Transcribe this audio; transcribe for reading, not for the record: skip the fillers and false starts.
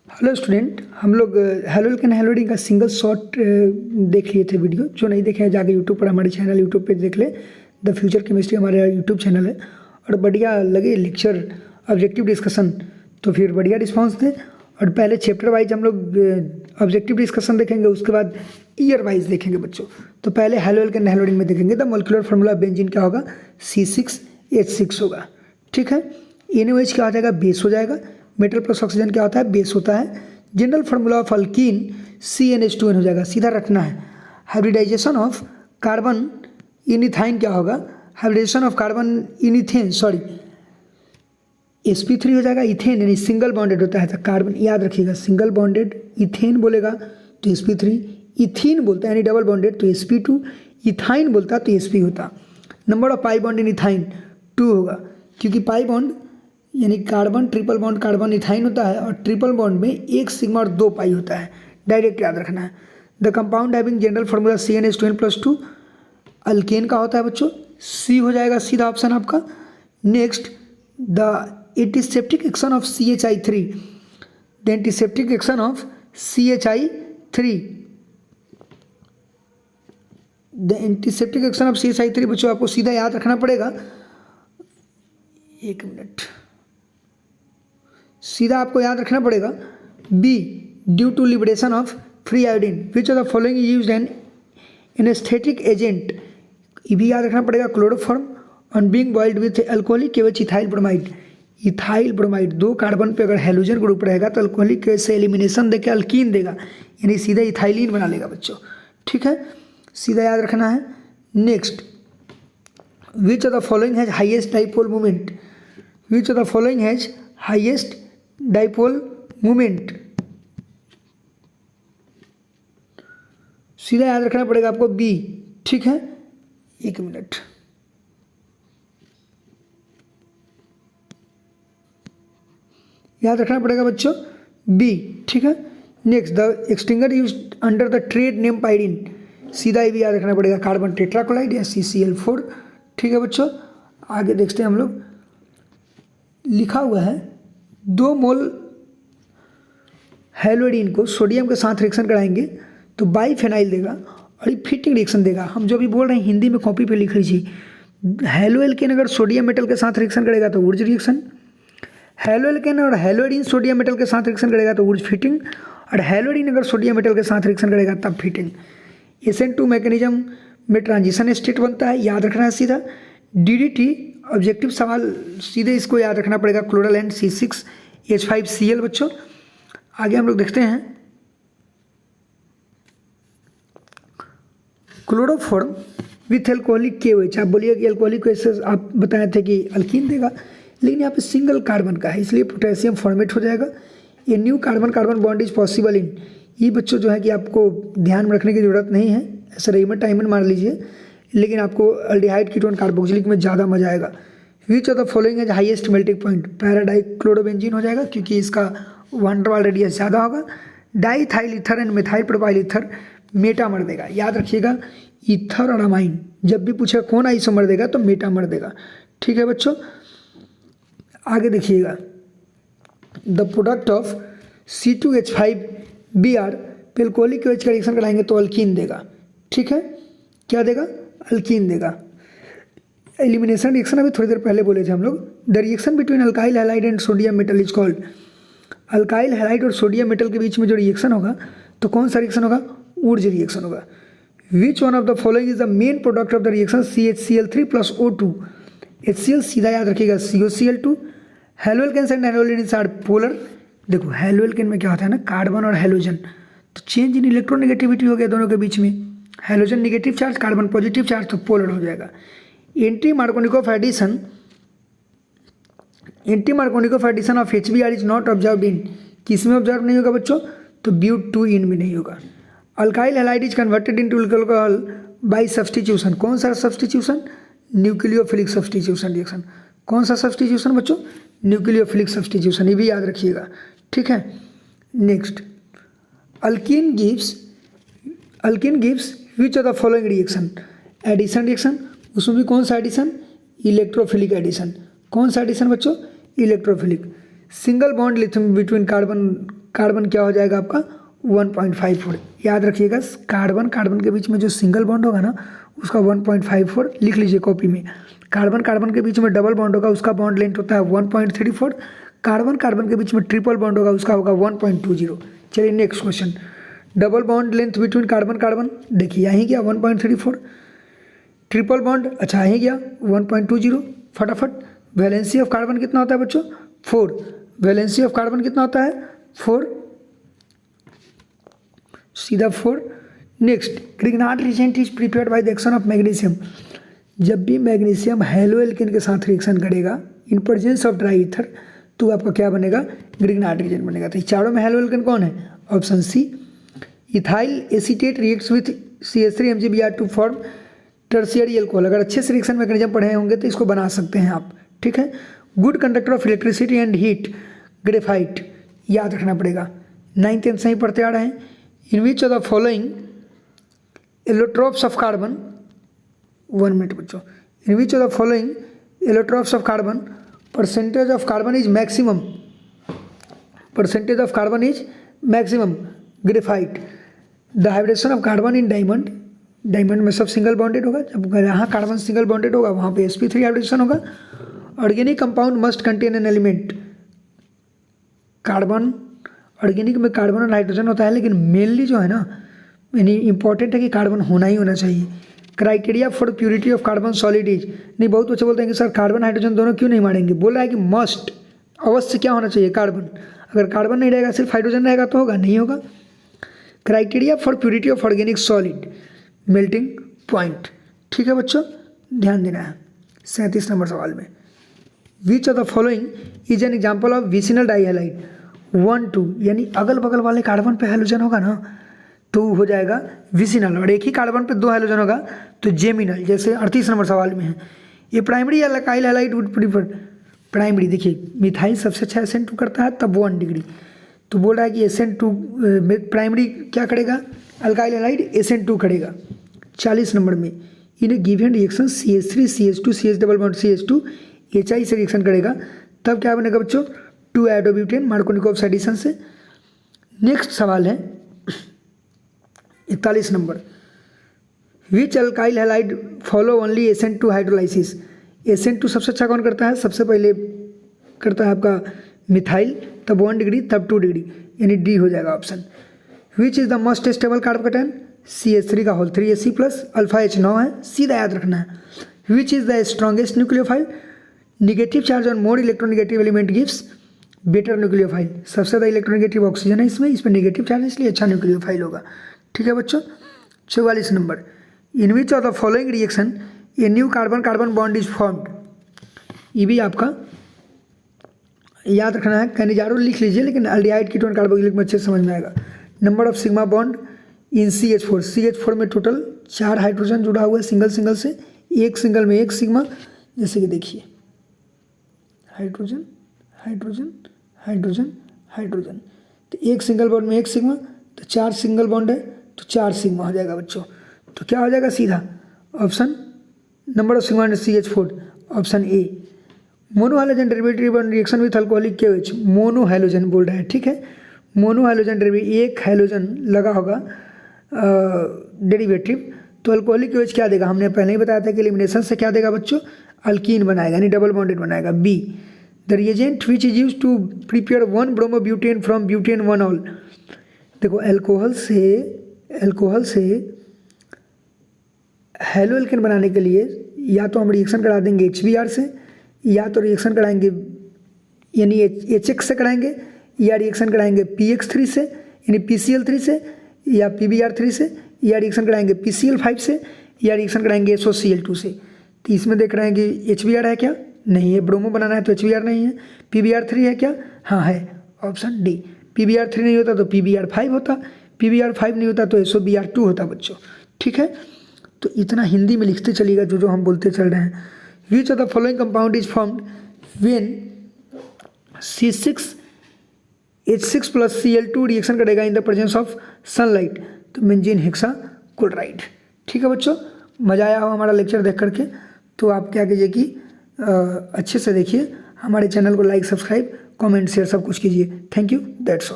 Hello student, हम लोग haloalkane हेलोडिन का सिंगल शॉट देख लिए थे वीडियो। जो नहीं देखे हैं जाके यूट्यूब पर हमारे चैनल यूट्यूब पे देख ले। द फ्यूचर केमिस्ट्री हमारा यूट्यूब चैनल है और बढ़िया लगे लेक्चर ऑब्जेक्टिव डिस्कशन तो फिर बढ़िया रिस्पांस थे। और पहले चैप्टर वाइज हम लोग ऑब्जेक्टिव डिस्कशन देखेंगे, उसके बाद ईयर वाइज देखेंगे बच्चों। तो पहले हेलोल्केन हेलोडिन में देखेंगे द मोलिकुलर फार्मूला बेंजीन क्या होगा, C6H6 होगा। ठीक है, NaOH क्या हो जाएगा, बेस हो जाएगा। मेटल प्लस ऑक्सीजन क्या होता है, बेस होता है। General formula of alkyne CnH2n हो जाएगा, सीधा रखना है। Hybridisation of carbon in ethyne क्या होगा, hybridisation of carbon in ethane sp3 हो जाएगा। इथेन यानी सिंगल बॉन्डेड होता है तो कार्बन, याद रखिएगा सिंगल बॉन्डेड इथेन बोलेगा तो sp3, इथीन बोलता है यानी डबल बॉन्डेड तो sp2, इथाइन बोलता है तो sp होता। Number of pi bond in ethyne 2 होगा, क्योंकि पाई बॉन्ड यानी carbon triple bond carbon ethyne होता है और ट्रिपल बॉन्ड में 1 सिग्मा और 2 पाई होता है, डायरेक्ट याद रखना है। The compound having general formula CnH2n+2 alkane का होता है बच्चों, C हो जाएगा सीधा ऑप्शन आपका। Next the antiseptic action of CHI3, the antiseptic action of CHI3, the antiseptic action of CHI3 बच्चों आपको सीधा याद रखना पड़ेगा। एक मिनट, सीधा आपको याद रखना पड़ेगा B due to liberation of free iodine which of the following used an anaesthetic agent, ये भी याद रखना पड़ेगा। Chloroform on being boiled with alcoholic केवच ethyl bromide, ethyl bromide 2 carbon पे अगर हेलोजन ग्रुप रहेगा तो अल्कोहलिक से एलिमिनेशन देके अल्कीन देगा, यानी सीधा इथाइलिन बना लेगा बच्चों। ठीक है, सीधा याद रखना है। Next which of the following has highest dipole moment, which of the following has highest dipole moment, सीधा याद रखना पड़ेगा आपको B। ठीक है, एक मिनट, याद रखना पड़ेगा बच्चों B। ठीक है, next the extinguisher used under the trade name Pyrene, सीधा ये भी याद रखना पड़ेगा, कार्बन टेट्राक्लोराइड या CCl4। ठीक है बच्चों, आगे देखते हैं हम लोग। लिखा हुआ है 2 मोल हेलोडिन को सोडियम के साथ रिएक्शन कराएंगे तो बाईफेनाइल देगा और ये फिटिंग रिएक्शन देगा। हम जो भी बोल रहे हैं हिंदी में कॉपी पे लिख लीजिए। हेलोएल्केन अगर सोडियम मेटल के साथ रिएक्शन करेगा तो ऊर्ज रिएक्शन, हेलोएल्केन और हेलोडिन सोडियम मेटल के साथ रिएक्शन करेगा तो ऊर्ज फिटिंग, और हेलोडिन अगर सोडियम मेटल के साथ रिएक्शन करेगा तब फिटिंग। SN2 मैकेनिज्म में ट्रांजिशन स्टेट बनता है, याद रखना है सीधा। DDT ऑब्जेक्टिव सवाल, सीधे इसको याद रखना पड़ेगा, क्लोरल एंड C6H5Cl बच्चों। आगे हम लोग देखते हैं क्लोरोफॉर्म विथ एल्कोहलिक KOH, आप बोलिए कि एल्कोहलिक KOH आप बताए थे कि अल्कीन देगा, लेकिन यहाँ पे सिंगल कार्बन का है इसलिए पोटेशियम फॉर्मेट हो जाएगा। ये new carbon carbon bond is possible in, ये बच्चों जो है कि आपको ध्यान में रखने की जरूरत नहीं है, ऐसा रेमंड टाइमन मार लीजिए, लेकिन आपको अल्डिहाइड कीटोन कार्बोक्सिलिक में ज़्यादा मजा आएगा। विच ऑफ द फॉलोइंग है हाईएस्ट मेल्टिंग पॉइंट, पैराडाइक्लोरोबेंजीन हो जाएगा क्योंकि इसका वन डर वाल रेडियस ज़्यादा होगा। Diethyl ether and methyl propyl ether metamer देगा, याद रखिएगा ईथर और अमाइन जब भी पूछे कौन आइसोमर देगा तो मेटामर देगा। ठीक है बच्चों, आगे देखिएगा द प्रोडक्ट ऑफ C2H5Br पे एल्कोहलिक KOH का रिएक्शन कराएंगे तो अल्कीन देगा। ठीक है, क्या देगा, अल्कीन देगा। एलिमिनेशन रिएक्शन अभी थोड़ी देर पहले बोले थे हम लोग। The reaction between alkyl halide and sodium metal is called, alkyl halide और सोडियम मेटल के बीच में जो रिएक्शन होगा तो कौन सा रिएक्शन होगा, ऊर्ज रिएक्शन होगा। Which one of the following is the main product of the reaction CHCl3 + O2, HCl सीधा याद रखिएगा COCl2। Haloalkanes and haloarenes are polar, देखो हेलोएल्केन में क्या होता है ना, कार्बन और हेलोजन, तो चेंज इन इलेक्ट्रोनेगेटिविटी हो गया दोनों के बीच में, halogen negative charge carbon positive charge तो पोलर हो जाएगा। Anti Markovnikov addition, anti Markovnikov addition of HBr is not observed in, किस में ऑब्जर्व नहीं होगा बच्चों, तो ब्यूट-2-इन में नहीं होगा। Alkyl halide is converted into alcohol by substitution, कौन सा सब्स्टिट्यूशन, न्यूक्लियोफिलिक सब्स्टिट्यूशन रिएक्शन, कौन सा सब्स्टिट्यूशन बच्चों, न्यूक्लियोफिलिक सब्स्टिट्यूशन, ये भी याद रखिएगा। ठीक है, next alkene gives which of the following reaction, addition reaction, उसमें भी कौन सा एडिशन, इलेक्ट्रोफिलिक एडिशन, कौन सा एडिशन बच्चों, electrophilic. Single bond lithium between carbon क्या हो जाएगा आपका 1.54। याद रखिएगा, कार्बन कार्बन के बीच में जो सिंगल बॉन्ड होगा ना उसका 1.54 लिख लीजिए कॉपी में। कार्बन कार्बन के बीच में डबल बॉन्ड होगा उसका बॉन्ड लेंथ होता है 1.34। कार्बन कार्बन के बीच में ट्रिपल बॉन्ड होगा उसका होगा 1.20। चलिए next question, double bond length between carbon carbon, देखिए यहीं गया 1.34। ट्रिपल बॉन्ड, अच्छा यहीं गया 1.20। फटाफट, वैलेंसी ऑफ कार्बन कितना होता है बच्चों 4। वैलेंसी ऑफ कार्बन कितना होता है 4, सीधा 4। Next, Grignard reagent is prepared by the action of magnesium. जब भी मैग्नीशियम हेलो एल्केन के साथ रिएक्शन करेगा in presence of dry ether तो आपका क्या बनेगा, ग्रिग्नार्ड रिएजेंट बनेगा। तो चारों में हेलो एल्केन कौन है, option C. Ethyl acetate reacts with CH3 MgBr to form tertiary alcohol. अगर अच्छे से रिएक्शन मैकेनिज्म पढ़े होंगे तो इसको बना सकते हैं आप, ठीक है। Good conductor of electricity and heat, graphite, याद रखना पड़ेगा, 9th 10th से ही पढ़ते आ रहे हैं। In which of the following allotropes of carbon, 1 minute बच्चों, in which of the following allotropes of carbon percentage of carbon is maximum, percentage of carbon is maximum, graphite. The hybridisation of carbon in diamond, diamond में सब single bonded होगा, जब यहाँ carbon single bonded होगा वहाँ पे sp3 hybridisation होगा। Organic compound must contain an element, carbon, organic में कार्बन और हाइड्रोजन होता है लेकिन मेनली जो है ना यानी इंपॉर्टेंट है कि कार्बन होना ही होना चाहिए। Criteria for purity of carbon solid is, नहीं बहुत बच्चे बोलते हैं कि सर कार्बन हाइड्रोजन दोनों क्यों नहीं मारेंगे, बोल रहा है कि मस्ट, अवश्य क्या होना चाहिए कार्बन। अगर कार्बन नहीं रहेगा सिर्फ हाइड्रोजन रहेगा तो होगा, नहीं होगा। Criteria for purity of organic solid, melting point, ठीक है बच्चों, ध्यान देना है। 37 नंबर सवाल में, which of the following is an example of vicinal dihalide 1 2, यानी अगल बगल वाले कार्बन पे हाइड्रोजन होगा ना तो हो जाएगा विसिनल, और एक ही कार्बन पे 2 हाइड्रोजन होगा तो जेमिनल, जैसे 38 नंबर सवाल में है। ये primary alkyl halide would prefer, primary देखिए मिथाइल सबसे अच्छा SN2 करता है तब 1 डिग्री, तो बोल रहा है कि SN2 प्राइमरी क्या करेगा, अल्काइल हैलाइड SN2 करेगा। 40 नंबर में, in given reaction CH3 CH2 CH double bond CH2 HI से रिएक्शन करेगा तब क्या बनेगा बच्चों 2 आयोडोब्यूटेन मार्कोनिकोव एडिशन से। नेक्स्ट सवाल है 41 number, which alkyl halide follow only SN2 hydrolysis. SN2 सबसे अच्छा कौन करता है, सबसे पहले करता है आपका मिथाइल, तब 1 डिग्री तब 2 डिग्री, यानी डी हो जाएगा option. Which is the most stable carbocation, CH3 का whole 3Ac plus, alpha H 9 है, सीधा याद रखना है। Which is the strongest nucleophile, negative charge on more electronegative element gives better nucleophile. सबसे ज़्यादा इलेक्ट्रोनिगेटिव ऑक्सीजन है इसमें, इस पर निगेटिव चार्ज इसलिए अच्छा न्यूक्लियोफाइल होगा, ठीक है बच्चों। 44 number, in which of the following reaction a new carbon carbon bond is formed. ये भी आपका याद रखना है, कैनिजारो लिख लीजिए लेकिन अल्डिहाइड कीटोन कार्बोक्सिलिक में अच्छे समझ में आएगा। Number of sigma bond in CH4, CH4 में टोटल 4 हाइड्रोजन जुड़ा हुआ है सिंगल सिंगल से, एक सिंगल में 1 सिग्मा, जैसे कि देखिए हाइड्रोजन हाइड्रोजन हाइड्रोजन हाइड्रोजन, तो एक सिंगल बॉन्ड में 1 सिग्मा, तो 4 सिंगल बॉन्ड है तो 4 सिग्मा हो जाएगा बच्चों। तो क्या हो जाएगा सीधा option, number of sigma in CH4 option A. Mono hydrogen derivative reaction with alcoholic KOH, mono hydrogen बोल रहा है, ठीक है। मोनो हाइड्रोजन डेरिवेटिव, एक हाइड्रोजन लगा होगा डेरिवेटिव, तो अल्कोहलिक KOH क्या देगा, हमने पहले ही बताया था कि एलिमिनेशन से क्या देगा बच्चों, अल्कीन बनाएगा यानी डबल बॉन्डेड बनाएगा। B, the reagent which is use to prepare 1 bromobutane from butane 1 ऑल। देखो अल्कोहल से हेलो एल्केन बनाने के लिए या तो हम रिएक्शन करा देंगे HBr से, या तो रिएक्शन कराएंगे यानी HX से कराएंगे, या रिएक्शन कराएंगे PX3 से यानी PCl3 से, या PBr3 से, या रिएक्शन कराएंगे PCl5 से, या रिएक्शन कराएंगे SOCl2 से। तो इसमें देख रहे हैं कि HBr है क्या, नहीं है, ब्रोमो बनाना है तो HBr नहीं है। PBr3 है क्या, हाँ है, ऑप्शन डी। PBr3 नहीं होता तो PBr5 होता, PBr5 नहीं होता तो SOBr2 होता बच्चों, ठीक है। तो इतना हिंदी में लिखते चलिएगा जो हम बोलते चल रहे हैं। Which of the following compound is formed when C6H6 plus Cl2 reaction करेगा in the presence of sunlight, तो बेंजीन हेक्सा क्लोराइड, ठीक है बच्चों। मज़ा आया हो हमारा लेक्चर देख करके, तो आप क्या कीजिए कि अच्छे से देखिए, हमारे चैनल को लाइक सब्सक्राइब कमेंट शेयर सब कुछ कीजिए। Thank you, that's all.